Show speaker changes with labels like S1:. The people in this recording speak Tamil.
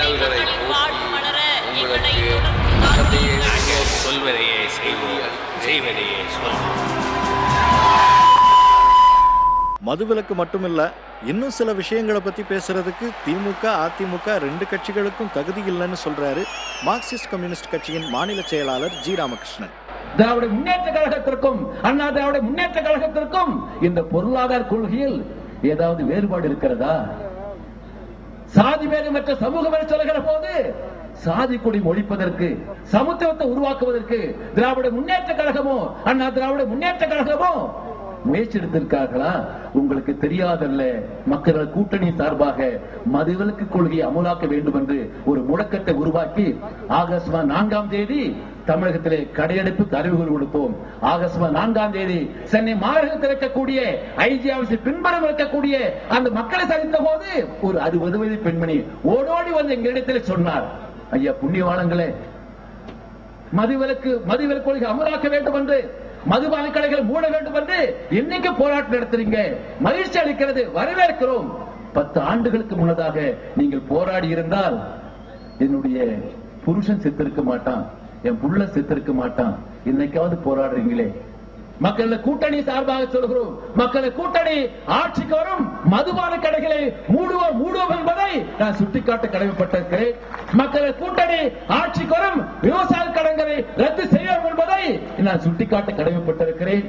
S1: இன்னல்களை போக்கி உங்களுக்கு அகத்தையே சொல்வதையே செய்வதையே
S2: மதுவிலக்கு மட்டுமில்ல, இன்னும் சில விஷயங்களை பத்தி பேசுறதுக்கு திமுக அதிமுக ரெண்டு கட்சிகளுக்கும் தகுதி இல்லைன்னு சொல்றாரு மார்க்சிஸ்ட் கம்யூனிஸ்ட் கட்சியின் மாநில செயலாளர் ஜி ராமகிருஷ்ணன்.
S3: திராவிட முன்னேற்ற கழகத்திற்கும் அண்ணா திராவிட முன்னேற்ற கழகத்திற்கும் இந்த பொருளாதார கொள்கையில் ஏதாவது வேறுபாடு இருக்கிறதா? சாதி பேதமற்ற சமூகம் என சொல்லுகிற போது சாதி கொடி ஒழிப்பதற்கு, சமத்துவத்தை உருவாக்குவதற்கு திராவிட முன்னேற்ற கழகமோ அண்ணா திராவிட முன்னேற்ற கழகமோ முயற்சி எடுத்திருக்கார்களா? உங்களுக்கு தெரியாதல்ல. மக்கள் கூட்டணி சார்பாக மதுவிலக்கு கொள்கையை அமலாக்க வேண்டும் என்று ஒரு முழக்கத்தை உருவாக்கி ஆகஸ்ட் 4 தமிழகத்திலே கடையடைப்பு அறிவுகள் கொடுத்தோம். ஆகஸ்ட் 4 சென்னை மாநகரத்தில் இருக்கக்கூடிய ஐஜி ஆபீஸ் பின்புறம் இருக்கக்கூடிய அந்த மக்களை சந்தித்த போது ஒரு 60 வயது பெண்மணி ஓடோடி வந்து எங்களிடத்தில் சொன்னார், ஐயா புண்ணியவாளங்களே, மதுவிலக்கு கொள்கை அமலாக்க வேண்டும் என்று, மதுபான கடைகளை மூட வேண்டும் என்று இன்னைக்கு போராட்டம் நடத்துறீங்க, மகிழ்ச்சி அளிக்கிறது, வரவேற்கிறோம். 10 ஆண்டுகளுக்கு முன்னதாக நீங்கள் போராடி இருந்தால் என்னுடைய புருஷன் செத்திருக்க மாட்டான், என் புள்ள செத்திருக்க மாட்டான். இன்னைக்காவது போராடுறீங்களே. மக்களை கூட்டணி சார்பாக சொல்கிறோம், மக்களை கூட்டணி ஆட்சிக்கு வரும், மதுபான கடைகளை மூடுவோம் என்பதை நான் சுட்டிக்காட்ட கடமைப்பட்டிருக்கிறேன். மக்களை கூட்டணி ஆட்சிக்கு வரும், விவசாய கடன்களை ரத்து செய்வோம் என்பதை நான் சுட்டிக்காட்ட கடமைப்பட்டிருக்கிறேன்.